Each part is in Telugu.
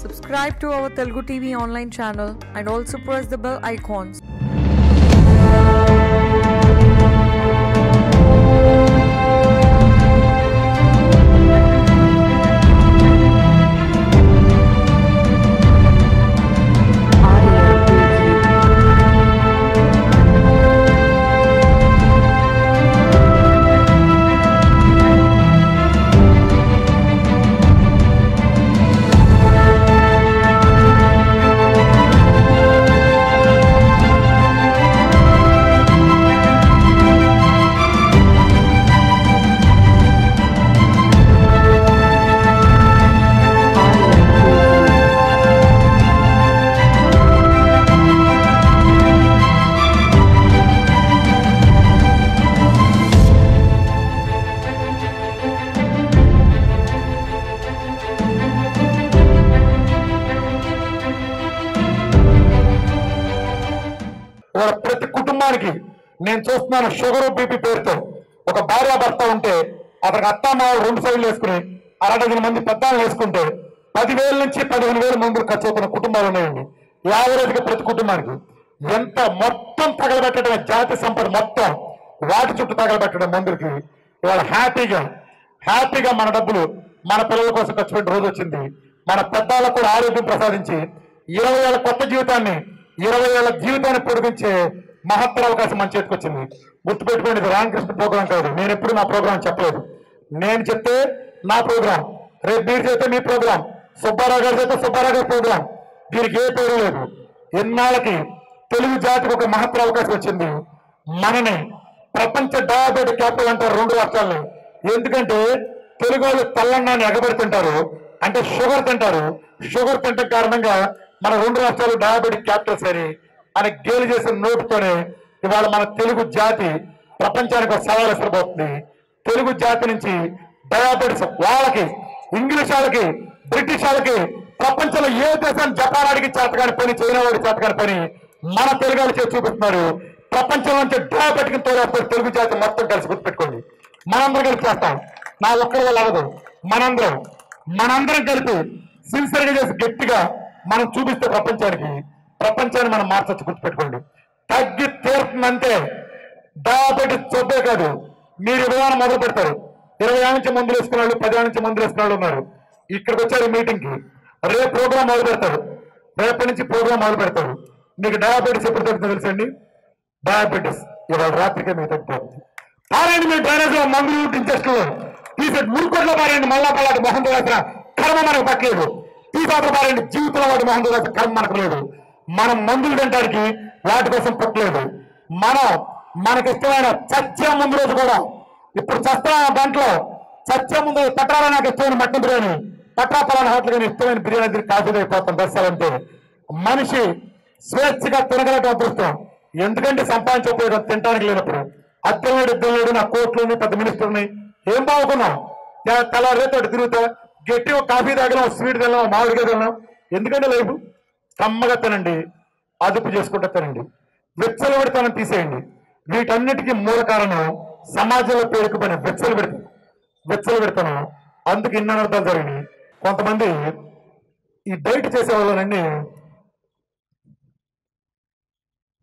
Subscribe to our Telugu TV online channel and also press the bell icons. ప్రతి కుటుంబానికి నేను చూస్తున్నాను షుగర్ బీపీ పేరుతో ఒక భార్య భర్త ఉంటే అతనికి అత్తామావ 2 సైడ్లు వేసుకుని 60 మంది పెద్దలు వేసుకుంటే 10,000 నుంచి 15,000 మంది ఖర్చు అవుతున్న కుటుంబాలు ఉన్నాయండి. యావరేజ్గా ప్రతి కుటుంబానికి ఎంత మొత్తం తగలబెట్టడం జాతి సంపద మొత్తం వాటి చుట్టూ తగలబెట్టడం మందులకి ఇవాళ హ్యాపీగా మన డబ్బులు మన పిల్లల కోసం ఖర్చు పెట్టిన రోజు వచ్చింది. మన పెద్దలకు కూడా ఆరోగ్యం ప్రసాదించి 20 ఏళ్ళ కొత్త జీవితాన్ని 20 ఏళ్ళ జీవితాన్ని పొడిగించే మహత్తర అవకాశం మన చేతికి వచ్చింది. గుర్తుపెట్టుకోండి, ఇది రామకృష్ణ ప్రోగ్రాం కాదు. నేను ఎప్పుడు నా ప్రోగ్రాం చెప్పలేదు. నేను చెప్తే నా ప్రోగ్రాం, రేపు మీరు చెప్తే మీ ప్రోగ్రాం, సుబ్బారావు గారు చెప్తే సుబ్బారావు గారి ప్రోగ్రాం. దీనికి ఏ పేరు లేదు. ఎన్నాళ్ళకి తెలుగు జాతికి ఒక మహత్తర అవకాశం వచ్చింది. మనని ప్రపంచ డయాబెటిక్ క్యాపిటల్ అంటారు 2 రాష్ట్రాలని. ఎందుకంటే తెలుగు వాళ్ళు తెల్లన్నాన్ని ఎగబెడుతుంటారు, అంటే షుగర్ తింటారు. షుగర్ తింటే కారణంగా మన 2 రాష్ట్రాలు డయాబెటిక్ క్యాపిటల్స్ అని గేలు చేసిన నోటుతోనే ఇవాళ మన తెలుగు జాతి ప్రపంచానికి ఒక సవాల్ ఇష్టపోతుంది. తెలుగు జాతి నుంచి డయాబెటిస్ వాళ్ళకి, ఇంగ్లీష్ వాళ్ళకి, బ్రిటిష్ వాళ్ళకి, ప్రపంచంలో ఏ దేశాన్ని జపాన్ వాడికి చేతకాని పని, చైనా వాడికి చేతకాని పని మన తెలుగు వాళ్ళు చేసి చూపిస్తున్నారు. ప్రపంచం నుంచి డయాబెటిక్ తోడేస్తారు తెలుగు జాతి మొత్తం కలిసి. గుర్తుపెట్టుకోండి, మనందరం కలిసి చేస్తాం. నా ఒక్కరి వల్ల అవ్వదు. మనందరం కలిపి సిన్సియర్గా చేసి గట్టిగా మనం చూపిస్తే ప్రపంచాన్ని మనం మార్చచ్చు. గుర్తుపెట్టుకోండి, తగ్గి తీరుతుందంటే డయాబెటిస్ జబ్బే కాదు. మీరు విధానం మొదలు పెడతారు, 20 ఏళ్ళ నుంచి మందులు వేసుకున్న వాళ్ళు, 10 ఏళ్ళ నుంచి మందులు వేసుకున్న వాళ్ళు ఉన్నారు. ఇక్కడికి వచ్చారు మీటింగ్కి. రేపు ప్రోగ్రాం మొదలు పెడతారు, రేపటి నుంచి ప్రోగ్రాం మొదలు పెడతారు. మీకు డయాబెటిస్ ఎప్పుడు తగ్గుతుందో తెలుసండి? డయాబెటిస్ ఇవాళ రాత్రికే మీకు తగ్గిపోతుంది. పారేయండి మీ డ్రైనేజ్ లో మందులు ఇంజెస్టులు తీసేది 3 కోట్ల పారేయండి. మళ్ళా పల్లాటి మొహం రాసిన కర్మ మనకు పట్టలేదు. తీసాత పారేయండి, జీవితంలో వాటి మొహం రాసిన కర్మ మనకు లేదు. మనం మందులు తినడానికి వాటి కోసం పుట్టలేదు. మనకి ఇష్టమైన చచ్చే ముందు రోజు కూడా, ఇప్పుడు చస్తా దాంట్లో చచ్చే ముందు పట్టాల నాకు ఇష్టమైన మటన్ బిర్యానీ, పట్టాపలాన హోటల్ కానీ ఇష్టమైన బిర్యానీ కాఫీ అయిపోతాం. దర్శాలంటే మనిషి స్వేచ్ఛగా తినగలటం అదృష్టం. ఎందుకంటే సంపాదించే ఉపయోగం తినడానికి లేనప్పుడు. అద్దెలేడు నా కోర్టులోని పెద్ద మినిస్టర్ని ఏం బాగుకున్నాం, తెల్లారితో తిరుగుతా గట్టి ఒక కాఫీ తాగినాం, స్వీట్ తిన్నాం, మామిడిగా తిన్నాం. ఎందుకంటే లైఫ్ కమ్మగా తినండి, అదుపు చేసుకుంటూ తినండి, విచ్చలవిడితనం తీసేయండి. వీటన్నిటికీ మూల కారణం సమాజంలో పేరుకుపోయిన విచ్చలవిడితనం. అందుకు ఇన్ని అనర్థాలు జరిగినాయి. కొంతమంది ఈ డైట్ చేసే వాళ్ళనండి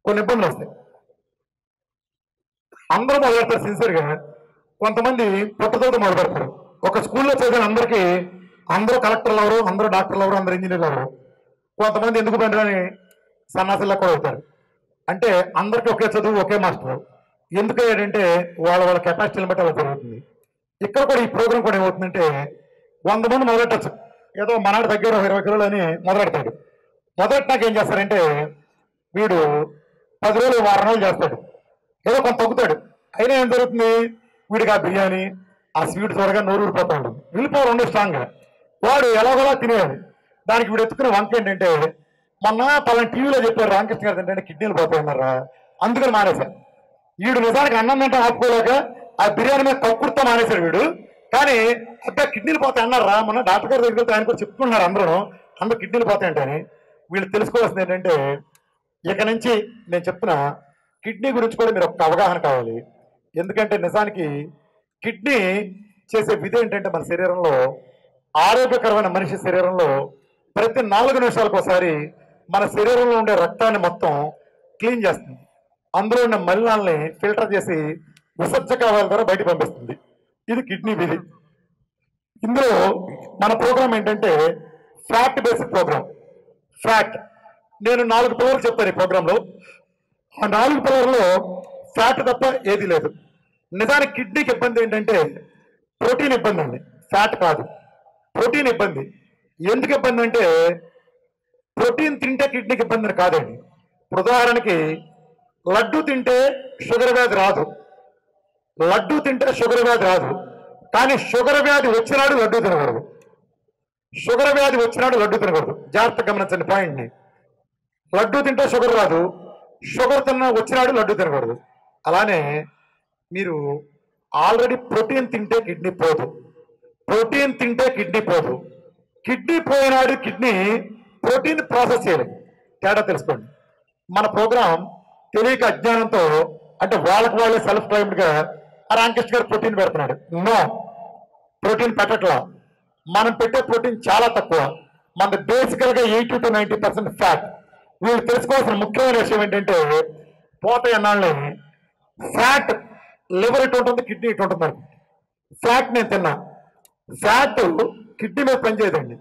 కొన్ని ఇబ్బందులు వస్తాయి. అందరూ మొదలు పెడతారు సిన్సియర్గా. కొంతమంది పుట్టతోటి మొదలు పెడతారు. ఒక స్కూల్లో చదివిన అందరికీ అందరూ కలెక్టర్లు ఎవరు, అందరూ డాక్టర్లు ఎవరు, అందరూ ఇంజనీర్లు ఎవరు. కొంతమంది ఎందుకు పనిరాని సన్నాసుల్లో కూడా అవుతారు. అంటే అందరికీ ఒకే చదువు, ఒకే మాస్టర్. ఎందుకు ఏంటంటే వాళ్ళ కెపాసిటీని బట్టి అలా జరుగుతుంది. ఇక్కడ కూడా ఈ ప్రోగ్రాం కూడా ఏమవుతుందంటే 100 మంది మొదలెట్టచ్చు. ఏదో మనాడు దగ్గర 20 కిలోలు అని మొదలెడతాడు. మొదలెట్టినాక ఏం చేస్తారంటే వీడు 10 రోజులు, వారం రోజులు చేస్తాడు. ఏదో కొంత తగ్గుతాడు. అయినా ఏం జరుగుతుంది, వీడికి ఆ బిర్యానీ, ఆ స్వీట్ త్వరగా నోరు ఊడిపోతూ ఉంటుంది. వెళ్ళిపోవాలి 2 స్ట్రాంగ్గా. వాడు ఎలాగోలా తినేయాలి. దానికి వీడు ఎత్తుకునే వంక ఏంటంటే, మొన్న పలానా టీవీలో చెప్పారు రామకృష్ణ గారు తింటే కిడ్నీలు పోతాయన్నారా, అందుకని మానేశారు. వీడు నిజానికి అన్నం తింటే ఆపుకోలేక ఆ బిర్యానీ మీద కక్కుర్తో మానేశాడు వీడు. కానీ అబ్బా కిడ్నీలు పోతాయి అన్నారా, మొన్న డాక్టర్ గారి దగ్గరికి ఆయన కూడా చెప్పుకుంటున్నారు అందరూ కిడ్నీలు పోతాయంటని. వీళ్ళు తెలుసుకోవాల్సింది ఏంటంటే, ఇక నుంచి నేను చెప్తున్నా కిడ్నీ గురించి కూడా మీరు ఒక అవగాహన కావాలి. ఎందుకంటే నిజానికి కిడ్నీ చేసే విధి ఏంటంటే, మన శరీరంలో ఆరోగ్యకరమైన మనిషి శరీరంలో ప్రతి 4 నిమిషాలకు ఒకసారి మన శరీరంలో ఉండే రక్తాన్ని మొత్తం క్లీన్ చేస్తుంది. అందులో ఉన్న మలినాల్ని ఫిల్టర్ చేసి విసర్జకాల ద్వారా బయట పంపిస్తుంది. ఇది కిడ్నీ విధి. ఇందులో మన ప్రోగ్రామ్ ఏంటంటే ఫ్యాట్ బేస్డ్ ప్రోగ్రామ్. ఫ్యాట్ నేను 4 పిల్లర్లు చెప్తాను ఈ ప్రోగ్రాంలో. ఆ 4 పిల్లర్లో ఫ్యాట్ తప్ప ఏది లేదు. నిజానికి కిడ్నీకి ఇబ్బంది ఏంటంటే ప్రోటీన్ ఇబ్బంది అండి, ఫ్యాట్ కాదు. ప్రోటీన్ ఇబ్బంది. ఎందుకు ఇబ్బంది అంటే ప్రోటీన్ తింటే కిడ్నీకి ఇబ్బంది కాదండి. ఉదాహరణకి లడ్డు తింటే షుగర్ వ్యాధి రాదు, లడ్డు తింటే షుగర్ వ్యాధి రాదు. కానీ షుగర్ వ్యాధి వచ్చినాడు లడ్డు తినకూడదు, షుగర్ వ్యాధి వచ్చినాడు లడ్డు తినకూడదు. జాగ్రత్తగా గమనించండి పాయింట్ని. లడ్డు తింటే షుగర్ రాదు, షుగర్ వచ్చినాడు లడ్డు తినకూడదు. అలానే మీరు ఆల్రెడీ ప్రోటీన్ తింటే కిడ్నీ పోదు, ప్రోటీన్ తింటే కిడ్నీ పోదు. కిడ్నీ పోయినాడు కిడ్నీ ప్రోటీన్ ప్రాసెస్ చేయలేదు. తేడా తెలుసుకోండి. మన ప్రోగ్రాం తెలియక అజ్ఞానంతో అంటే వాళ్ళే సెల్ఫ్ క్లైమ్డ్గా రామకృష్ణ గారు ప్రోటీన్ పెడుతున్నాడు. నో, ప్రోటీన్ పెట్టట్లా. మనం పెట్టే ప్రోటీన్ చాలా తక్కువ. మన బేసికల్గా 80 to 90% ఫ్యాట్. వీళ్ళు తెలుసుకోవాల్సిన ముఖ్యమైన విషయం ఏంటంటే పోత ఎన్నాళ్ళని ఫ్యాట్ లివర్ ఇటు ఉంటుంది, కిడ్నీ ఇటు ఉంటుంది అనుకుంటుంది. ఫ్యాట్ నేను తిన్నా, ఫ్యాట్ కిడ్నీ మీద పనిచేయదండి.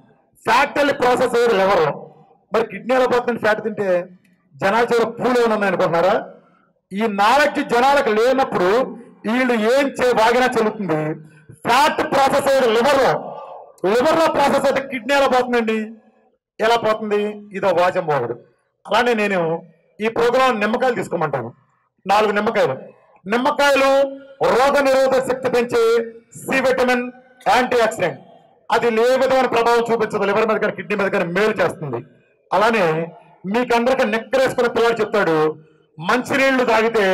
ఫ్యాట్ వెళ్ళి ప్రాసెస్ అయ్యేది లివర్. మరి కిడ్నీ ఎలా పోతుంది ఫ్యాట్ తింటే? జనాల చేత పూలు ఏమన్నా అనుకుంటున్నారా? ఈ నాలెడ్జ్ జనాలకు లేనప్పుడు వీళ్ళు ఏం వాగినా చెల్లుతుంది. ఫ్యాట్ ప్రాసెస్ అయ్యేది లివర్లో, లివర్లో ప్రాసెస్ అయితే కిడ్నీ ఎలా పోతుందండి? ఎలా పోతుంది? ఇదో వాచం పోగడు. అలానే నేను ఈ ప్రోగ్రాం నిమ్మకాయలు తీసుకోమంటాను. 4 నిమ్మకాయలు. నిమ్మకాయలు రోగ నిరోధక శక్తి పెంచే సి విటమిన్, యాంటీ ఆక్సిడెంట్. అది ఏ విధమైన ప్రభావం చూపించదు లివర్ మీద కానీ కిడ్నీ మీద కానీ, మేలు చేస్తుంది. అలానే మీకందరికీ నెక్కరేసుకున్న పిల్లలు చెప్తాడు మంచినీళ్లు తాగితే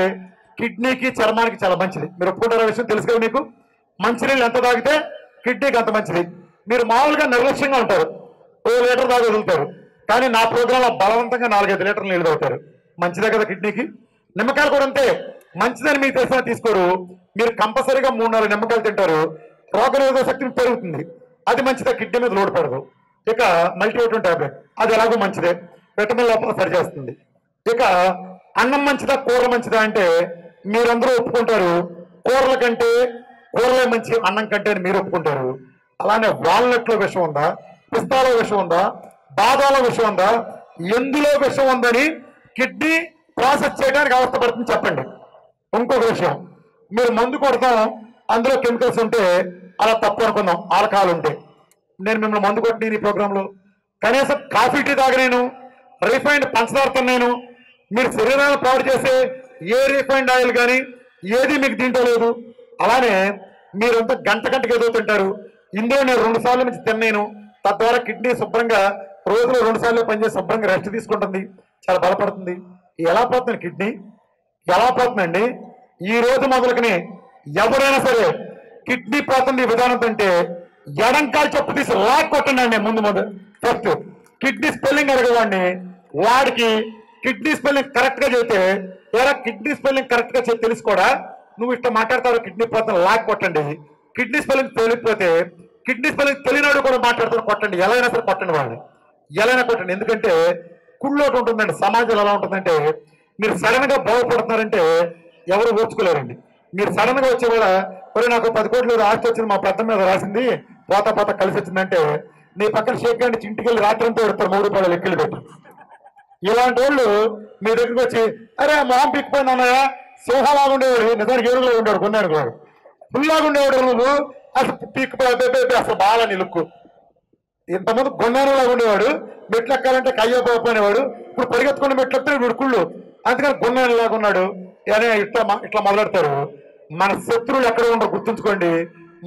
కిడ్నీకి చర్మానికి చాలా మంచిది. మీరు ఒప్పుకుంటారా విషయం? తెలుసు కదా మీకు. మంచినీళ్ళు ఎంత తాగితే కిడ్నీకి అంత మంచిది. మీరు మామూలుగా నిర్లక్ష్యంగా ఉంటారు, 1 లీటర్ దాకా వదులుతారు. కానీ నా ప్రోగ్రాంలో బలవంతంగా 4-5 లీటర్లు నీళ్ళు తాగుతారు. మంచిదే కదా కిడ్నీకి. నిమ్మకాయలు కూడా అంతే, మంచిదని మీకు తెలిసినా తీసుకోరు. మీరు కంపల్సరీగా 3-4 నిమ్మకాయలు తింటారు, రోగనిరోధక శక్తి పెరుగుతుంది. అది మంచిదే, కిడ్నీ మీద లోడ్ పడదు. ఇక మల్టీవిటమిన్ టాబ్లెట్, అది ఎలాగో మంచిదే, విటమిన్ లోపల సరిచేస్తుంది. ఇక అన్నం మంచిదా కూరలు మంచిదా అంటే మీరందరూ ఒప్పుకుంటారు కూరల కంటే కూరలే మంచి అన్నం కంటే అని మీరు ఒప్పుకుంటారు. అలానే వాల్నట్లో విషం ఉందా, పిస్తాలో విషం ఉందా, బాదాలో విషం ఉందా, ఎందులో విషం ఉందని కిడ్నీ ప్రాసెస్ చేయడానికి అవస్థపడుతుంది చెప్పండి. ఇంకొక విషయం, మీరు మందు కొడతాం అందులో కెమికల్స్ ఉంటే అలా తప్పు అనుకుందాం. ఆల్కహాల్ ఉంటే నేను మిమ్మల్ని మందు కొట్టిన ఈ ప్రోగ్రాంలో కనీసం కాఫీ టీ తాగనేను, రిఫైన్డ్ పంచదార తిన్నాను. మీరు శరీరాన్ని పాడు చేసే ఏ రిఫైన్డ్ ఆయిల్ కానీ ఏది మీకు దీంట్లో లేదు. అలానే మీరంతా గంటకి ఏదో తింటారు. ఇందులో నేను 2 సార్లు నుంచి తిన్నాను. తద్వారా కిడ్నీ శుభ్రంగా రోజులో 2 సార్లు పనిచేసి శుభ్రంగా రెస్ట్ తీసుకుంటుంది, చాలా బలపడుతుంది. ఎలా పోతుంది కిడ్నీ? ఎలా పోతుందండి? ఈ రోజు మొదలుకొని ఎవరైనా సరే కిడ్నీ పోతుంది ఈ విధానం అంటే ఎడంకాలు చెప్పు తీసి లాక్ కొట్టండి. ముందు ఫస్ట్ కిడ్నీ స్పెల్లింగ్ అడగవాడిని, వాడికి కిడ్నీ స్పెల్లింగ్ కరెక్ట్ గా చెబితే ఎలా కిడ్నీ స్పెల్లింగ్ కరెక్ట్ గా తెలుసుకోడా? నువ్వు ఇట్లా మాట్లాడతావు కిడ్నీ పోతుంది లాక్ కొట్టండి. కిడ్నీ స్పెల్లింగ్ తెలియకపోతే కిడ్నీ స్పెల్లింగ్ తెలియనాడు కూడా మాట్లాడుతారు, కొట్టండి. ఎలా అయినా సరే కొట్టండి వాడిని, ఎలా అయినా కొట్టండి. ఎందుకంటే కుళ్ళోటి ఉంటుందండి. సమాజంలో ఎలా ఉంటుందంటే మీరు సడన్ గా బాగుపడుతున్నారంటే ఎవరు ఓర్చుకోలేరండి. మీరు సడన్ గా వచ్చే కూడా మరి నాకు 10 కోట్లు ఆస్తి వచ్చింది మా పెద్ద మీద రాసింది, పోతా కలిసి వచ్చిందంటే నీ పక్కన షేక్ గండి ఇంటికి వెళ్ళి రాత్రంతా పెడతారు 3 రూపాయలు లెక్కలు పెట్టి. ఇలాంటి వాళ్ళు మీ దగ్గరికి వచ్చి అరే మొహం పిక్కిపోయింది అన్నాయా, సింహలాగా ఉండేవాడు, నిజానికి ఏడుగులో ఉండేవాడు, కొన్నాడు వాడు ఫుల్లాగా ఉండేవాడు. నువ్వు అసలు పిక్కిపోయి అసలు బాగా నీ లుక్కు. ఇంతమంది గొన్నానులాగా ఉండేవాడు, మెట్లు ఎక్కాలంటే కయ్యో పోయినవాడు, ఇప్పుడు పరిగెత్తుకుని మెట్లు ఎత్తాడు వీడు కుళ్ళు. అందుకని గొన్నానులాగా ఉన్నాడు అని ఇట్లా మొదలెడతారు. మన శత్రువులు ఎక్కడ ఉండరు గుర్తుంచుకోండి.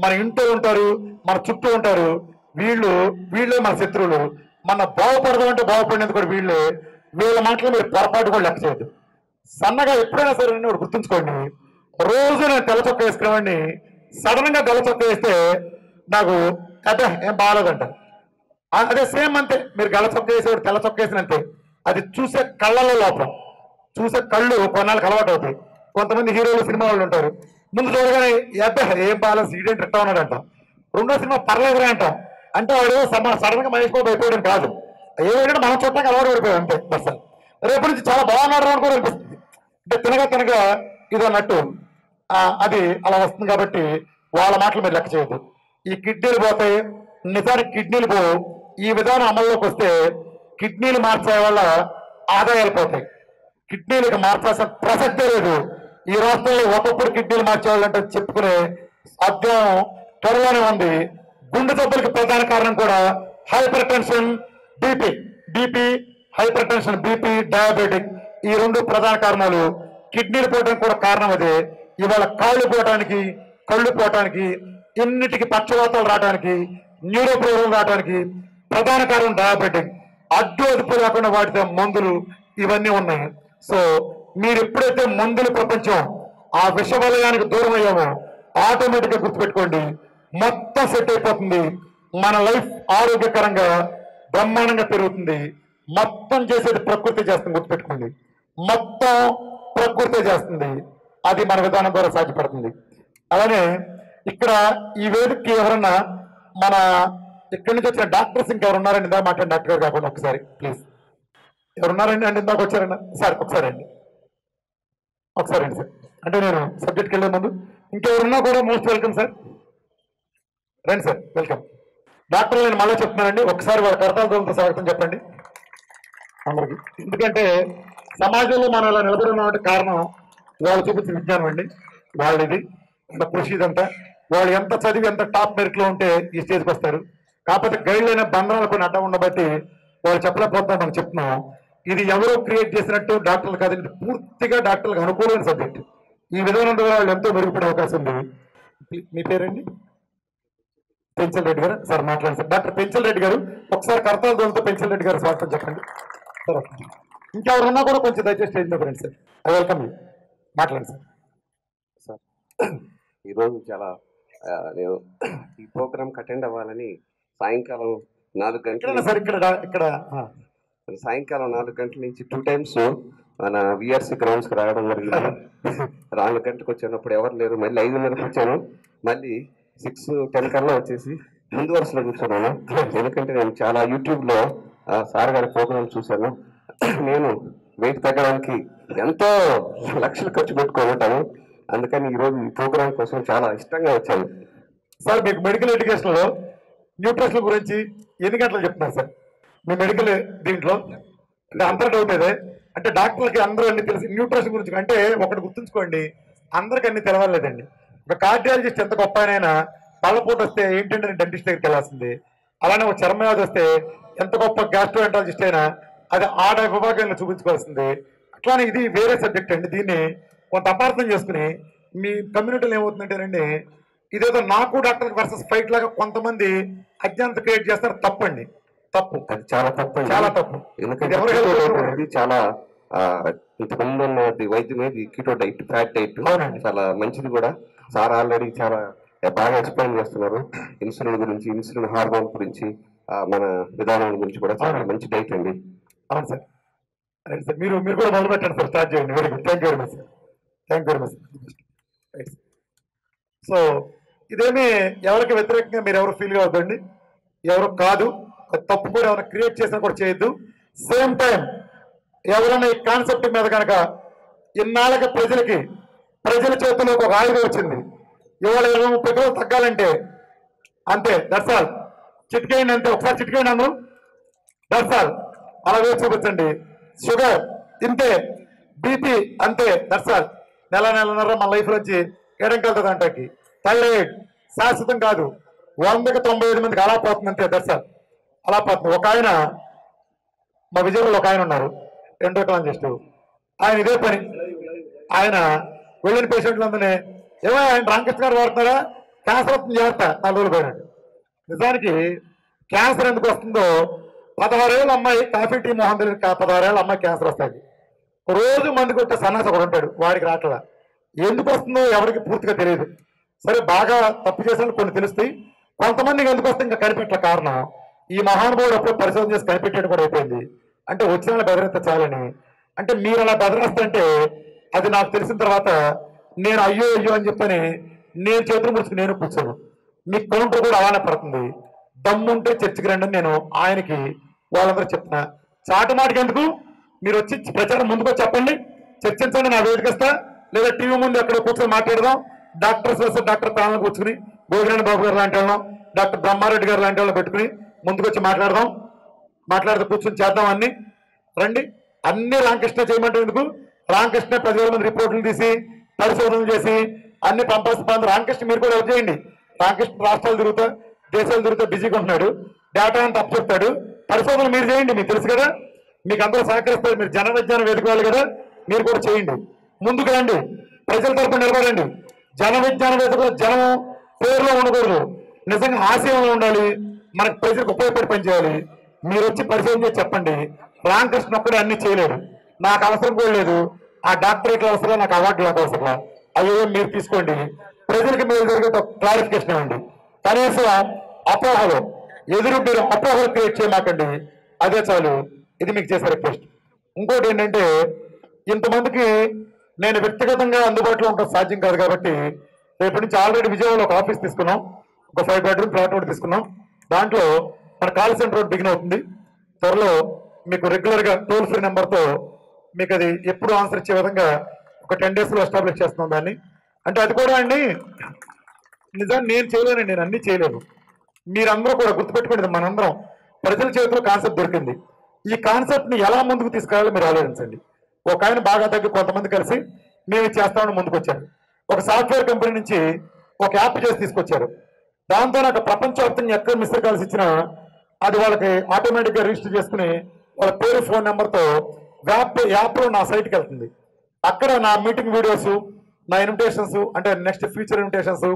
మన ఇంట్లో ఉంటారు, మన చుట్టూ ఉంటారు. వీళ్ళే మన శత్రువులు. మన బాగుపడదాం అంటే బాగుపడినందుకు కూడా వీళ్ళే. వీళ్ళ మాటలు మీరు పొరపాటు కూడా లెక్క చేయద్దు. సన్నగా ఎప్పుడైనా సరే ఒకటి గుర్తుంచుకోండి. రోజు నేను తెల్ల చొక్క వేసుకునేవాడిని, సడన్ గా తెల్ల చొక్క వేస్తే నాకు అదే ఏం బాగాలేదంట. అదే సేమ్ అంతే, మీరు గల చొక్క వేసేవాడు తెల్ల చొక్క వేసినంతే. అది చూసే కళ్ళలో లోపం, చూసే కళ్ళు కొన్నాళ్ళకి అలవాటు అవుతాయి. కొంతమంది హీరోలు సినిమా వాళ్ళు ఉంటారు, ముందు చూడగానే అబ్బా ఏం బాగాలేదు సీడెంట్ ఎట్టా ఉన్నాడంట, రెండో సినిమా పర్లేదురా అంటాం, అంటే వాడు సడన్ గా మహేష్ బాబు అయిపోయడం కాదు, ఏమైనా మనం చూడటానికి అలవాటు పడిపోయాం అంతే బస్. రేపు నుంచి చాలా బాగున్నాడు అని కూడా అనిపిస్తుంది. అంటే తినగా ఇది అన్నట్టు అది అలా వస్తుంది. కాబట్టి వాళ్ళ మాటలు మీరు లెక్క చేయదు. ఈ కిడ్నీలు పోతాయి, నిజానికి కిడ్నీలు పోవు. ఈ విధానం అమల్లోకి వస్తే కిడ్నీలు మార్చే వల్ల ఆదాయాలు పోతాయి. కిడ్నీలకు మార్చాల్సిన ప్రసక్తే లేదు. ఈ రాష్ట్రంలో ఒకప్పుడు కిడ్నీలు మార్చేవాళ్ళంటే చెప్పుకునే అర్థం త్వరలోనే ఉంది. గుండె జబ్బులకు ప్రధాన కారణం కూడా hyper tension, BP, hyper tension, BP, diabetic, ఈ రెండు ప్రధాన కారణాలు. కిడ్నీలు పోవడానికి కూడా కారణం అదే. ఇవాళ కాళ్ళు పోవటానికి, కళ్ళు పోవటానికి, ఇన్నిటికి పక్షవాతాలు రావడానికి, న్యూరో ప్రాబ్లం రావడానికి ప్రధాన కారణం డయాబెటిక్. అడ్డు అదుపు లేకుండా వాడితే మందులు ఇవన్నీ ఉన్నాయి. సో మీరు ఎప్పుడైతే మందుల ప్రపంచం ఆ విషవలయానికి దూరం అయ్యామో ఆటోమేటిక్ గా గుర్తుపెట్టుకోండి, మొత్తం సెట్ అయిపోతుంది. మన లైఫ్ ఆరోగ్యకరంగా బ్రహ్మాండంగా పెరుగుతుంది. మొత్తం చేసేది ప్రకృతి చేస్తుంది, గుర్తుపెట్టుకోండి. మొత్తం ప్రకృతి చేస్తుంది. అది మన విధానం ద్వారా సాధ్యపడుతుంది. అలానే ఇక్కడ ఈ వేదికకి ఎవరన్నా మన ఇక్కడి నుంచి వచ్చిన డాక్టర్స్ ఇంకెవరున్నారండి? ఇందాక మాట్లాడిన డాక్టర్ గారు కాకుండా ఒకసారి ప్లీజ్ ఎవరున్నారండి? అంటే ఇందాక వచ్చారన్న సార్ ఒకసారి అండి సార్. అంటే నేను సబ్జెక్ట్కి వెళ్ళే ముందు ఇంకెవరున్నా కూడా మోస్ట్ వెల్కమ్ సార్. రండి సార్, వెల్కమ్. డాక్టర్లు నేను మళ్ళీ చెప్తున్నానండి, ఒకసారి వాళ్ళ కర్తాలతో స్వాగతం చెప్పండి అందరికి. ఎందుకంటే సమాజంలో మనం ఇలా నిలబడి ఉన్నటువంటి కారణం వాళ్ళు చూపించిన విజ్ఞానం అండి. వాళ్ళది ఇంత కృషి ఇదంతా. వాళ్ళు ఎంత చదివి ఎంత టాప్ మెరిట్లో ఉంటే ఈ స్టేజ్కి వస్తారు. కాకపోతే గైడ్ అయిన బంధనాలు కొన్ని అడ్డం ఉండబట్టి వాళ్ళు చెప్పలేకపోతాం మనం చెప్తున్నాం. ఇది ఎవరో క్రియేట్ చేసినట్టు డాక్టర్లు కాదు, ఇది పూర్తిగా డాక్టర్లకు అనుకూలమైన సబ్జెక్ట్. ఈ విధానం ద్వారా వాళ్ళు ఎంతో మెరుగుపడే అవకాశం ఉంది. మీ పేరండి? పెంచల్ రెడ్డి గారు. సార్ మాట్లాడండి సార్. డాక్టర్ పెంచల్ రెడ్డి గారు ఒకసారి కర్తాల దోలతో పెంచల్ రెడ్డి గారు స్వాగతం చెప్పండి సార్. ఇంకెవరున్నా కూడా కొంచెం దయచేసి స్టేజ్ మీద రండి సార్. I welcome you. మాట్లాడండి సార్. సార్ ఈరోజు చాలా నేను ఈ ప్రోగ్రామ్కి అటెండ్ అవ్వాలని సాయంకాలం 4 గంటల సార్ ఇక్కడ సాయంకాలం 4 గంటల నుంచి 2 times మన విఆర్సీ గ్రౌండ్స్కి రావడం జరిగింది. 4 గంటలకు వచ్చినప్పుడు ఎవరు లేరు. మళ్ళీ 5:30కి వచ్చాను. మళ్ళీ 6:10 కల్లా వచ్చేసి ముందు వరుసలో కూర్చున్నాను. ఎందుకంటే నేను చాలా యూట్యూబ్లో సార్ గారి ప్రోగ్రామ్ చూశాను. నేను వెయిట్ తగ్గడానికి ఎంతో లక్షలు ఖర్చు పెట్టుకోమంటాను. అందుకని ఈరోజు ఈ ప్రోగ్రామ్ కోసం చాలా ఇష్టంగా వచ్చాను. సార్ మీకు మెడికల్ ఎడ్యుకేషన్లో న్యూట్రిషన్ గురించి ఎన్ని గంటలు చెప్తున్నారు సార్ మీ మెడికల్ దీంట్లో? అంటే అందరూ డౌట్ అదే. అంటే డాక్టర్లకి అందరూ అన్ని తెలిసి న్యూట్రిషన్ గురించి. అంటే ఒకటి గుర్తుంచుకోండి, అందరికి అన్ని తెలవాలేదండి. ఒక కార్డియాలజిస్ట్ ఎంత గొప్ప అయినా తలపోటు వస్తే ఏంటంటే డెంటిస్ట్ దగ్గరికి వెళ్ళాల్సింది. అలానే ఒక చర్మవ్యాధి వస్తే ఎంత గొప్ప గ్యాస్ట్రోఎంటాలజిస్ట్ అయినా అది ఆడ విభాగంలో చూపించుకోవాల్సింది. అట్లానే ఇది వేరే సబ్జెక్ట్ అండి. దీన్ని కొంత అపార్థం చేసుకుని మీ కమ్యూనిటీలో ఏమవుతుందంటేనండి, ఇదేదో నాకు డాక్టర్ వర్సెస్ ఫైట్ లాగా కొంతమంది అజ్ఞానత క్రియేట్ చేస్తారు. తప్పండి, తప్పు, అది చాలా తప్పు, చాలా తప్పు. ఎందుకంటే చాలా ఇంతకుముందు ఉన్నది వైద్యం ఏది కీటో డైట్, ఫ్యాట్ డైట్ చాలా మంచిది కూడా. సార్ ఆల్రెడీ చాలా బాగా ఎక్స్ప్లెయిన్ చేస్తున్నారు ఇన్సులిన్ గురించి, ఇన్సులిన్ హార్మోన్ గురించి, మన విధానం గురించి కూడా చాలా మంచి డైట్ అండి. అవును సార్. రైట్ సార్, మీరు కూడా మొదలు పెట్టండి సార్, స్టార్ట్ చేయండి. Very good, thank you very much sir. Thank you very much sir. So ఇదేమి ఎవరికి వ్యతిరేకంగా మీరు ఎవరు ఫీల్ కావద్దండి, ఎవరు కాదు. తప్పు కూడా ఎవరైనా క్రియేట్ చేసినా కూడా చేయొద్దు. సేమ్ టైం ఎవరైనా ఈ కాన్సెప్ట్ మీద కనుక ఇన్నాళ్ళకి ప్రజల చేతుల్లోకి ఒక ఆయుధం వచ్చింది. ఇవాళ 20-30 కిలోలు తగ్గాలంటే అంతే, దట్స్ ఆల్. చిటికేయండి అంతే, ఒకసారి చిటికేయండి అందరూ, దట్స్ ఆల్. అలా వేసి చూపించండి. షుగర్ ఇంతే, బీపీ అంతే, దట్స్ ఆల్. నెలన్నర మన లైఫ్ నుంచి ఎడంకెళ్తుంది అంటకి. థైరాయిడ్ శాశ్వతం కాదు, 100కి 95 మందికి అలా పోతుంది అంతే, దట్స్ ఆల్. అలా పోతుంది. ఒక ఆయన మా విజయవాడలో ఒక ఆయన ఉన్నారు, ఎండోక్రాలజిస్ట్. ఆయన ఇదే పని. ఆయన వెళ్ళిన పేషెంట్లందరినీ ఏమో ఆయన రామకృష్ణ గారు వాడుతున్నారా, క్యాన్సర్ వస్తుంది జాగ్రత్త, 4 రోజులు పోయినాడు. నిజానికి క్యాన్సర్ ఎందుకు వస్తుందో, 16 ఏళ్ళ అమ్మాయి కాఫీ టీ మొహం తెలియదు, 16 ఏళ్ళ అమ్మాయి క్యాన్సర్ వస్తుంది. రోజు మంది కొట్టే సన్నాసి ఒకడు ఉంటాడు, వాడికి రావట్లా. ఎందుకు వస్తుందో ఎవరికి పూర్తిగా తెలియదు. సరే, బాగా తప్పు చేసిన కొన్ని తెలుస్తాయి, కొంతమందికి ఎందుకు వస్తే ఇంకా కనిపెట్ల. కారణం ఈ మహానుభావుడు అప్పుడు పరిశోధన చేసి కనిపెట్టేది కూడా అయిపోయింది. అంటే వచ్చిన బెదరెత్త చాలని. అంటే మీరు అలా బెదరేస్తుంటే అది నాకు తెలిసిన తర్వాత నేను అయ్యో అని చెప్పని నేను చేతులు ముడుచుకుని నేను కూర్చోను. మీ కౌంటర్ కూడా అలానే పడుతుంది. దమ్ముంటే చర్చికి రండి అని నేను ఆయనకి వాళ్ళందరూ చెప్తున్నా. చాటు మాటకి ఎందుకు, మీరు వచ్చి ప్రచారం ముందుకు చెప్పండి, చర్చించండి, నా వేదికస్తా, లేదా టీవీ ముందు ఎక్కడ కూర్చొని మాట్లాడదాం. డాక్టర్స్ వస్తే డాక్టర్ ప్యానల్ కూర్చుని గోగినేని బాబు గారు లాంటి వాళ్ళం, డాక్టర్ బ్రహ్మారెడ్డి గారు లాంటి వాళ్ళని పెట్టుకుని ముందుకు వచ్చి మాట్లాడుతూ కూర్చొని చేద్దాం. అన్ని రండి, అన్ని రామకృష్ణ చేయమంటే ఎందుకు, రామకృష్ణ 10,000 మంది రిపోర్టులు తీసి పరిశోధనలు చేసి అన్ని పంపిస్తాను. రామకృష్ణ మీరు కూడా ఎవరు చేయండి. రామకృష్ణ రాష్ట్రాలు తిరుగుతా దేశాలు తిరుగుతా బిజీగా ఉంటున్నాడు, డేటా అంతా అప్పు చెప్తాడు. పరిశోధనలు మీరు చేయండి, మీకు తెలుసు కదా, మీకు అందరూ సహకరిస్తారు. మీరు జన విజ్ఞానం వేదిక వాళ్ళు కదా, మీరు కూడా చేయండి. ముందుకు రండి, ప్రజల తరపున నిలబడండి. జన విజ్ఞాన వేదిక జనం పేరులో ఉండకూడదు, నిజంగా ఆశయంలో ఉండాలి. మనకు ప్రజలకు ఉపయోగపడి పనిచేయాలి. మీరు వచ్చి పరిశోధన చేసి చెప్పండి. రామకృష్ణ ఒక్కడే అన్ని చేయలేడు, నాకు అవసరం కూడా లేదు. ఆ డాక్టరేట్లు అవసరం, నాకు అవార్డులు నాకు అవసరం. అయ్యో మీరు తీసుకోండి, ప్రజలకు మీరు జరిగే క్లారిఫికేషన్ ఇవ్వండి. కనీసం అపోహలు మీరు అపోహలు క్రియేట్ చేయమాకండి, అదే చాలు. ఇది మీకు చేసే రిక్వెస్ట్. ఇంకోటి ఏంటంటే, ఇంతమందికి నేను వ్యక్తిగతంగా అందుబాటులో ఉండడం సాధ్యం కాదు కాబట్టి రేపటి నుంచి ఆల్రెడీ విజయవాడలో ఒక ఆఫీస్ తీసుకున్నాం, ఒక 5 బెడ్రూమ్ ఫ్లాట్ ఒకటి తీసుకున్నాం. దాంట్లో మన కాల్ సెంటర్ ఒకటి బిగిన్ అవుతుంది. త్వరలో మీకు రెగ్యులర్గా టోల్ ఫ్రీ నెంబర్తో మీకు అది ఎప్పుడు ఆన్సర్ ఇచ్చే విధంగా ఒక 10 డేస్లో ఎస్టాబ్లిష్ చేస్తున్నాం దాన్ని. అంటే అది కూడా అండి నిజాన్ని నేను చేయలేనండి, నేను అన్నీ చేయలేను. మీరందరూ కూడా గుర్తుపెట్టుకునేది, మనందరం ప్రజల చేతిలో కాన్సెప్ట్ దొరికింది. ఈ కాన్సెప్ట్ని ఎలా ముందుకు తీసుకురావాలో మీరు ఆలోచించండి. ఒక ఆయన బాగా తగ్గి కొంతమంది కలిసి మేము చేస్తామని ముందుకు వచ్చారు. ఒక సాఫ్ట్వేర్ కంపెనీ నుంచి ఒక యాప్ చేసి తీసుకొచ్చారు. దాంతో నాకు ప్రపంచవ్యాప్తంగా ఎక్కడ మిస్టర్ కాల్స్ ఇచ్చినా అది వాళ్ళకి ఆటోమేటిక్గా రిజిస్టర్ చేసుకుని వాళ్ళ పేరు ఫోన్ నెంబర్తో యాప్లో నా సైట్కి వెళ్తుంది. అక్కడ నా మీటింగ్ వీడియోస్, నా ఇన్విటేషన్స్, అంటే నెక్స్ట్ ఫ్యూచర్ ఇన్విటేషన్స్,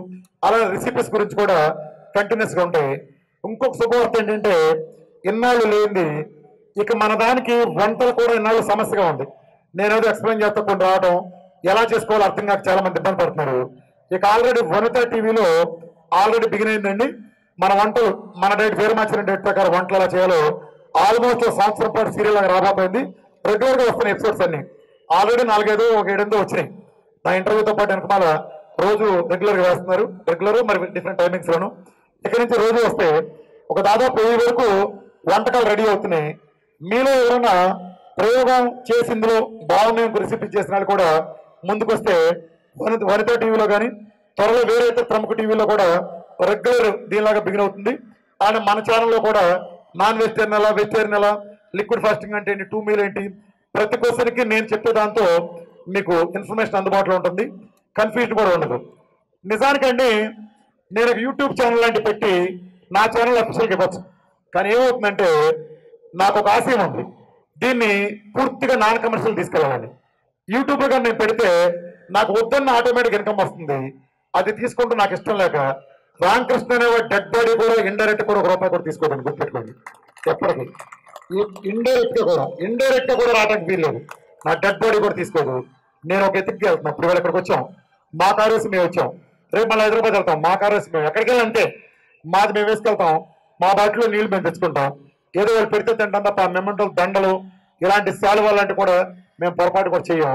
అలా రెసిపీస్ గురించి కూడా కంటిన్యూస్గా ఉంటాయి. ఇంకొక శుభవార్త ఏంటంటే, ఇన్నాళ్ళు లేనిది ఇక మన దానికి వంటలు కూడా ఇన్నాళ్ళు సమస్యగా ఉంది. నేనేదో ఎక్స్ప్లెయిన్ చేస్తా కొన్ని రావడం, ఎలా చేసుకోవాలో అర్థం కాక చాలా మంది ఇబ్బంది పడుతున్నారు. ఇక ఆల్రెడీ వనిత టీవీలో ఆల్రెడీ బిగిన్ అయిందండి మన వంటలు. మన డైట్ వీరమాచార్య డైట్ ప్రకారం వంటలు ఎలా చేయాలో ఆల్మోస్ట్ సంవత్సరం పాటు సీరియల్ లాగా రాబోతుంది. రెగ్యులర్గా వస్తున్నాయి ఎపిసోడ్స్ అన్ని. ఆల్రెడీ 4-5 ఒక 7 వచ్చినాయి. నా ఇంటర్వ్యూతో పాటు వెనకమాల రోజు రెగ్యులర్గా వేస్తున్నారు. రెగ్యులర్ మరి డిఫరెంట్ టైమింగ్స్లోను ఇక్కడి నుంచి రోజు వస్తే ఒక దాదాపు 1000 వరకు వంటకాలు రెడీ అవుతున్నాయి. మీలో ఎవరైనా ప్రయోగం చేసి ఇందులో బాగున్నాయి రెసిపీ చేసిన వాళ్ళు కూడా ముందుకు వస్తే వనిత టీవీలో కానీ త్వరలో వేరే ఇతర ప్రముఖ టీవీలో కూడా రెగ్యులర్ దీనిలాగా బిగిన్ అవుతుంది. అండ్ మన ఛానల్లో కూడా నాన్ వెజిటేరియన్ ఎలా, వెజిటేరియన్ ఎలా, లిక్విడ్ ఫాస్టింగ్ అంటే ఏంటి, 2 మీల్ ఏంటి, ప్రతి క్వశ్చన్కి నేను చెప్పే దాంతో మీకు ఇన్ఫర్మేషన్ అందుబాటులో ఉంటుంది. కన్ఫ్యూజన్ కూడా ఉండదు. నిజానికండి నేను ఒక యూట్యూబ్ ఛానల్ లాంటి పెట్టి నా ఛానల్ అఫీషియల్గా ఇవ్వచ్చు. కానీ ఏమవుతుందంటే నాకు ఒక ఆశయం ఉంది, దీన్ని పూర్తిగా నాన్ కమర్షియల్ తీసుకెళ్ళాలని. యూట్యూబ్లో కానీ నేను పెడితే నాకు వద్దన్న ఆటోమేటిక్ ఇన్కమ్ వస్తుంది. అది తీసుకుంటూ నాకు ఇష్టం లేక రామకృష్ణ అనే డెడ్ బాడీ కూడా ఇండైరెక్ట్ కూడా ₹1 కూడా తీసుకోదండి, గుర్తుపెట్టుకోండి. ఎప్పటికీ ఇండైరెక్ట్ గా కూడా రావడానికి వీల్లేదు. నా డెడ్ బాడీ కూడా తీసుకోదు. నేను ఒక ఎత్తుకి వెళ్తున్నాను. ఇప్పుడు వేళ ఇక్కడికి వచ్చాం, మా కారు వేసి మేము వచ్చాం. రేపు మళ్ళీ హైదరాబాద్ వెళ్తాం, మా కారు వేసి మేము ఎక్కడికి వెళ్ళి అంతే. మాది మేము వేసుకెళ్తాం, మా బాటిలో నీళ్లు మేము తెచ్చుకుంటాం. ఏదో వాళ్ళు పెడితే తింటాం తప్ప మెమెంటల్ దండలు ఇలాంటి శాలువా లాంటి కూడా మేము పొరపాటు కూడా చేయం.